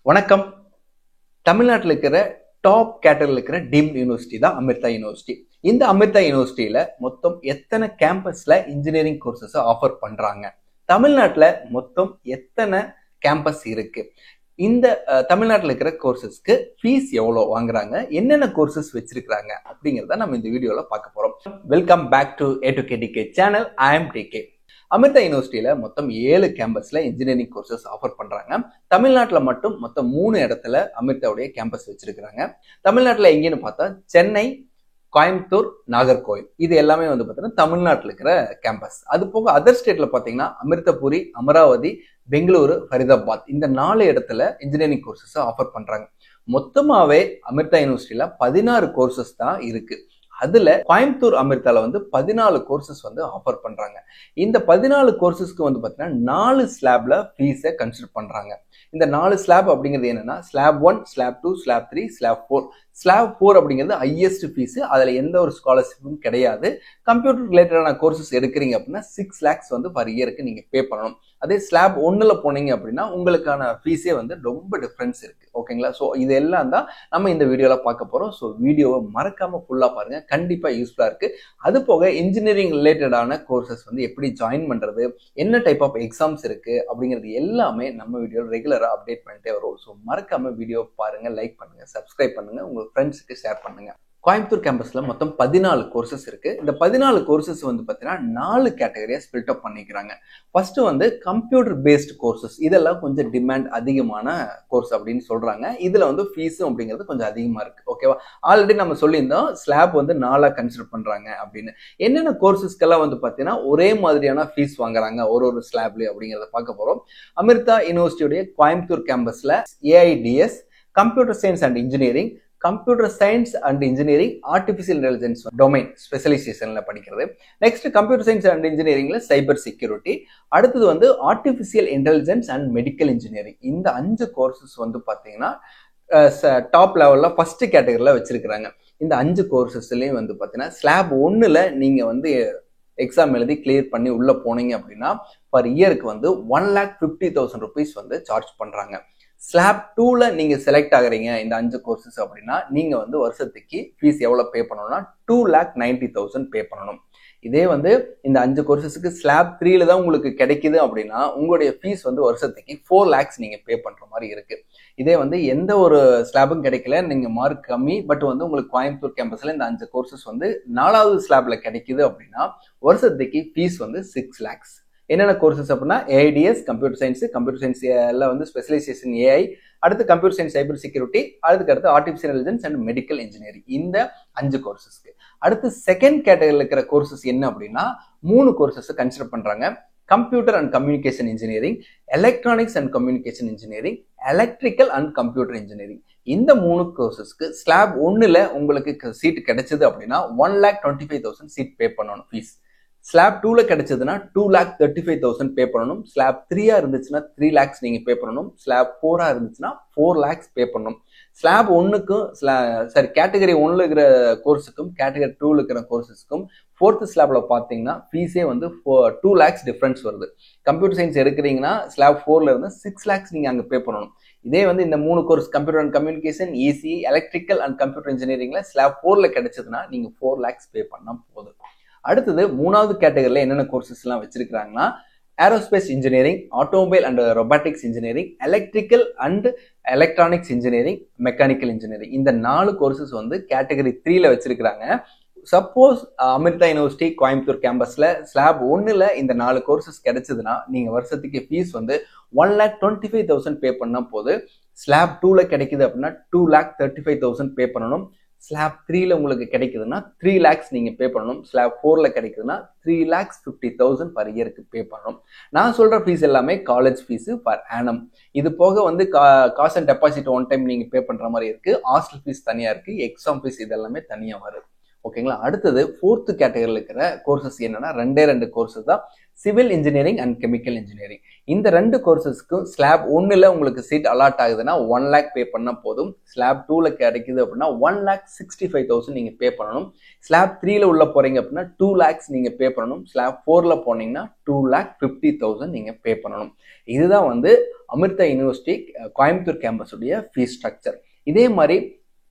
வணக்கம். தமிழ்நாட்டில் இருக்கிற டாப் கேட்டகரியில் இருக்கிற டீம்டு யூனிவர்சிட்டி தான் அமிர்தா யூனிவர்சிட்டி. இந்த அமிர்தா யூனிவர்சிட்டியில மொத்தம் எத்தனை கேம்பஸ்ல இன்ஜினியரிங் கோர்சஸ் ஆஃபர் பண்றாங்க? தமிழ்நாட்டில் மொத்தம் எத்தனை கேம்பஸ் இருக்கு? இந்த தமிழ்நாட்டில் இருக்கிற கோர்சஸ்க்கு ஃபீஸ் எவ்வளோ வாங்குறாங்க, என்னென்ன கோர்சஸ் வச்சிருக்கிறாங்க அப்படிங்கிறத நம்ம இந்த வீடியோல பார்க்க போறோம். Welcome back to A2KDK channel. I am DK. Amrita யூனிவர்சிட்டியில மொத்தம் 7 கேம்பஸ்ல இன்ஜினியரிங் கோர்சஸ் ஆஃபர் பண்றாங்க. தமிழ்நாட்டில் மட்டும் மொத்தம் 3 இடத்துல அமிர்தாவுடைய கேம்பஸ் வச்சிருக்கிறாங்க. தமிழ்நாட்டில் எங்கேன்னு பார்த்தா சென்னை, கோயம்புத்தூர், நாகர்கோவில், இது எல்லாமே வந்து பார்த்தீங்கன்னா தமிழ்நாட்டில் இருக்கிற கேம்பஸ். அது போக அதர் ஸ்டேட்ல பார்த்தீங்கன்னா அமிர்தபுரி, அமராவதி, பெங்களூரு, ஃபரிதாபாத், இந்த 4 இடத்துல இன்ஜினியரிங் கோர்சஸ் ஆஃபர் பண்றாங்க. மொத்தமாவே அமிர்தா யூனிவர்சிட்டியில 16 கோர்சஸ் தான் இருக்கு. அதுல கோயம்புத்தூர் அமிர்தால வந்து 14 கோர்சஸ் வந்து ஆஃபர் பண்றாங்க. இந்த 14 கோர்சஸ்க்கு வந்து பாத்தீங்கன்னா 4 ஸ்லாப்ல ஃபீஸை கன்சிடர் பண்றாங்க. இந்த 4 ஸ்லாப் அப்படிங்கிறது என்னன்னா slab 1, slab 2, slab 3, slab 4. Slab 4 அப்படிங்கிறது ஹையஸ்ட் ஃபீஸ். அதுல எந்த ஒரு ஸ்காலர்ஷிப்பும் கிடையாது. கம்ப்யூட்டர் ரிலேட்டடான கோர்சஸ் எடுக்கிறீங்க அப்படின்னா 6 lakhs வந்து பர் இயருக்கு நீங்க பே பண்ணணும். அதே ஸ்லாப் 1ல போனீங்க அப்படின்னா உங்களுக்கான ஃபீஸே வந்து ரொம்ப டிஃபரன்ஸ் இருக்கு. ஓகேங்களா? ஸோ இது எல்லாம் தான் நம்ம இந்த வீடியோல பார்க்க போறோம். ஸோ வீடியோவை மறக்காம ஃபுல்லா பாருங்க, கண்டிப்பா யூஸ்ஃபுல்லா இருக்கு. அது போக இன்ஜினியரிங் ரிலேட்டடான கோர்சஸ் வந்து எப்படி ஜாயின் பண்றது, என்ன டைப் ஆஃப் எக்ஸாம்ஸ் இருக்கு அப்படிங்கிறது எல்லாமே நம்ம வீடியோல ரெகுலரா அப்டேட் பண்ணிட்டே வரும். ஸோ மறக்காம வீடியோ பாருங்க, லைக் பண்ணுங்க, சப்ஸ்கிரைப் பண்ணுங்க, உங்க ஃப்ரெண்ட்ஸுக்கு ஷேர் பண்ணுங்க. கோயம்புத்தூர் கேம்பஸ்ல மொத்தம் 14 கோர்சஸ் இருக்கு. இந்த 14 கோர்சஸ் வந்து பாத்தீங்கன்னா 4 கேட்டகரியா ஸ்பிளிட் அப் பண்ணிக்கிறாங்க. ஃபர்ஸ்ட் வந்து கம்ப்யூட்டர் பேஸ்ட் கோர்சஸ். இதெல்லாம் கொஞ்சம் டிமாண்ட் அதிகமான கோர்ஸ் அப்படின்னு சொல்றாங்க. இதுல வந்து ஃபீஸும் அப்படிங்கிறது கொஞ்சம் அதிகமா இருக்கு. ஓகேவா? ஆல்ரெடி நம்ம சொல்லியிருந்தோம் ஸ்லாப் வந்து 4 கன்சிடர் பண்றாங்க அப்படின்னு. என்னென்ன கோர்சஸ்க்கெல்லாம் வந்து பாத்தீங்கன்னா ஒரே மாதிரியான ஃபீஸ் வாங்குறாங்க ஒரு ஸ்லாப்லயும் அப்படிங்கிறத பார்க்க போறோம். அமிர்தா யூனிவர்சிட்டியுடைய கோயம்புத்தூர் கேம்பஸ்ல AIDS, computer science and engineering, computer science and engineering, artificial intelligence domain ஸ்பெஷலைசேஷன்ல படிக்கிறது. நெக்ஸ்ட் கம்ப்யூட்டர் சயின்ஸ் அண்ட் இன்ஜினியரிங்ல சைபர் செக்யூரிட்டி. அடுத்தது வந்து artificial intelligence and medical engineering. இந்த 5 கோர்சஸ் வந்து பாத்தீங்கன்னா டாப் லெவல்ல ஃபர்ஸ்ட் கேட்டகரியில வச்சிருக்கிறாங்க. இந்த 5 கோர்சஸ்லயும் வந்து பாத்தீங்கன்னா ஸ்லாப் 1ல நீங்க வந்து எக்ஸாம் எழுதி கிளியர் பண்ணி உள்ள போனீங்க அப்படின்னா பர் இயருக்கு வந்து 1,50,000 rupees வந்து சார்ஜ் பண்றாங்க. ஸ்லாப் 2ல நீங்க செலக்ட் ஆகுறீங்க இந்த 5 கோர்சஸ் அப்படின்னா நீங்க வந்து வருஷத்துக்கு ஃபீஸ் எவ்வளவு பே பண்ணணும்னா 2,90,000 பே பண்ணணும். இதே வந்து இந்த 5 கோர்சஸ்க்கு ஸ்லாப் 3ல தான் உங்களுக்கு கிடைக்குது அப்படின்னா உங்களுடைய ஃபீஸ் வந்து வருஷத்துக்கு 4 lakhs நீங்க பே பண்ற மாதிரி இருக்கு. இதே வந்து எந்த ஒரு ஸ்லாபும் கிடைக்கல, நீங்க மார்க் கம்மி, பட் வந்து உங்களுக்கு கோயம்புத்தூர் கேம்பஸ்ல இந்த 5 கோர்சஸ் வந்து 4வது ஸ்லாப்ல கிடைக்குது அப்படின்னா வருஷத்துக்கு ஃபீஸ் வந்து 6 lakhs. என்னென்ன கோர்சஸ் அப்படின்னா AIDS, கம்ப்யூட்டர் சயின்ஸ்ல வந்து ஸ்பெஷலைசேஷன் AI, அடுத்து கம்ப்யூட்டர் சயின்ஸ் சைபர் செக்யூரிட்டி, அடுத்து artificial intelligence and medical engineering. இந்த 5 கோர்சஸ்க்கு அடுத்து செகண்ட் கேட்டகரியில் இருக்கிற கோர்சஸ் என்ன அப்படின்னா 3 கோர்சஸ் கன்சிடர் பண்றாங்க. Computer and communication engineering, electronics and communication engineering, electrical and computer engineering. இந்த 3 கோர்சஸ்க்கு ஸ்லாப் 1ல உங்களுக்கு சீட் கிடைச்சது அப்படின்னா 1,25,000 சீட் பே பண்ணணும் ஃபீஸ். ஸ்லாப் 2ல கிடைச்சதுன்னா 2,35,000 பே பண்ணணும். ஸ்லாப் 3ஆ இருந்துச்சுன்னா 3 lakhs நீங்க பே பண்ணணும். ஸ்லாப் 4ஆ இருந்துச்சுன்னா 4 lakhs பே பண்ணணும். ஸ்லாப் 1க்கும் கேட்டகரி 1ல இருக்கிற கோர்ஸுக்கும் கேட்டகரி 2ல இருக்கிற கோர்சஸ்க்கும் 4th ஸ்லாப்ல பாத்தீங்கன்னா ஃபீஸே வந்து 2 lakhs டிஃபரன்ஸ் வருது. கம்ப்யூட்டர் சயின்ஸ் எடுக்கிறீங்கன்னா ஸ்லாப் 4ல இருந்து 6 lakhs நீங்க அங்க பே பண்ணணும். இதே வந்து இந்த 3 course computer and communication, ECE, electrical and computer இன்ஜினியரிங்ல ஸ்லாப் 4ல கிடைச்சதுன்னா நீங்க 4 lakhs பே பண்ணா போதும். அடுத்தது 3வது கேட்டகரியில என்னென்ன கோர்சஸ் எல்லாம் வச்சிருக்காங்கன்னா aerospace engineering, automobile and robotics engineering, electrical and electronics engineering, mechanical engineering. இந்த 4 கோர்சஸ் வந்து கேட்டகரி 3ல வச்சிருக்காங்க. சப்போஸ் அமிர்தா யூனிவர்சிட்டி கோயம்புத்தூர் கேம்பஸ்ல ஸ்லாப் 1ல இந்த 4 கோர்சஸ் கிடைச்சதுன்னா நீங்க வருஷத்துக்கு ஃபீஸ் வந்து 1,25,000 பே பண்ணா போது. ஸ்லாப் 2ல கிடைக்குது அப்படின்னா 2,35,000 பே பண்ணணும். ஸ்லாப் 3ல உங்களுக்கு கிடைக்குதுன்னா 3 lakhs நீங்க பே பண்ணணும். ஸ்லாப் 4ல கிடைக்குதுன்னா 3,50,000 பர் இயருக்கு பே பண்ணணும். நான் சொல்ற ஃபீஸ் எல்லாமே காலேஜ் ஃபீஸ் பர் ஆனம். இது போக வந்து cost and deposit one time நீங்க பே பண்ற மாதிரி இருக்கு. ஹாஸ்டல் ஃபீஸ் தனியா இருக்கு, எக்ஸாம் ஃபீஸ் இதெல்லாமே தனியா வருது. ஓகேங்களா? அடுத்தது 4th கேட்டகரியில் இருக்கிற கோர்சஸ் என்னன்னா 2 கோர்சஸ் தான். Civil engineering and chemical engineering. இந்த 2 கோர்சஸ்க்கும் ஸ்லாப் 1ல உங்களுக்கு சீட் அலாட் ஆகுதுன்னா 1 lakh பே பண்ண போதும். ஸ்லாப் 2ல கிடைக்குது அப்படின்னா 1,65,000 நீங்க பே பண்ணணும். ஸ்லாப் 3ல உள்ள போறீங்க அப்படின்னா 2 lakhs நீங்க பே பண்ணணும். ஸ்லாப் 4ல போனீங்கன்னா 2,50,000 நீங்க பே பண்ணணும். இதுதான் வந்து அமிர்தா யூனிவர்சிட்டி கோயம்புத்தூர் கேம்பஸ் உடைய ஃபீஸ் ஸ்ட்ரக்சர். இதே மாதிரி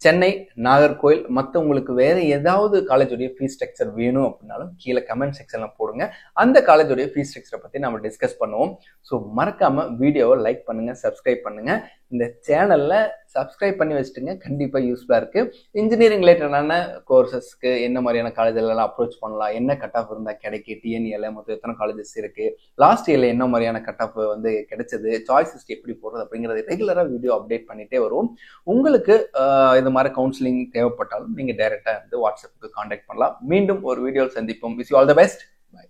சென்னை, நாகர்கோயில் மற்றவங்களுக்கு வேற ஏதாவது காலேஜுடைய ஃபீஸ் ஸ்ட்ரக்சர் வேணும் அப்படின்னாலும் கீழே கமெண்ட் செக்ஷன்ல போடுங்க. அந்த காலேஜுடைய ஃபீஸ் ஸ்ட்ரக்சரை பத்தி நம்ம டிஸ்கஸ் பண்ணுவோம். ஸோ மறக்காம வீடியோவை லைக் பண்ணுங்க, சப்ஸ்கிரைப் பண்ணுங்க. இந்த சேனல்ல சப்ஸ்கிரைப் பண்ணி வச்சுட்டுங்க, கண்டிப்பா யூஸ்ஃபுல்லா இருக்கு. இன்ஜினியரிங் ரிலேட்டடான கோர்சஸ்க்கு என்ன மாதிரியான காலேஜ்லாம் அப்ரோச் பண்ணலாம், என்ன கட் ஆஃப் இருந்தா கிடைக்கும், டிஎன்ஏல மொத்தம் எத்தனை காலேஜஸ் இருக்கு, லாஸ்ட் இயர்ல என்ன மாதிரியான கட் ஆஃப் வந்து கிடைச்சது, சாய்ஸ் லிஸ்ட் எப்படி போடுறது அப்படிங்கறது ரெகுலரா வீடியோ அப்டேட் பண்ணிட்டே வருவோம். உங்களுக்கு இந்த மாதிரி கவுன்சிலிங் தேவைப்பட்டாலும் நீங்க டைரக்டா வந்து வாட்ஸ்அப்புக்கு கான்டாக்ட் பண்ணலாம். மீண்டும் ஒரு வீடியோ சந்திப்போம். Wish you all the best. By.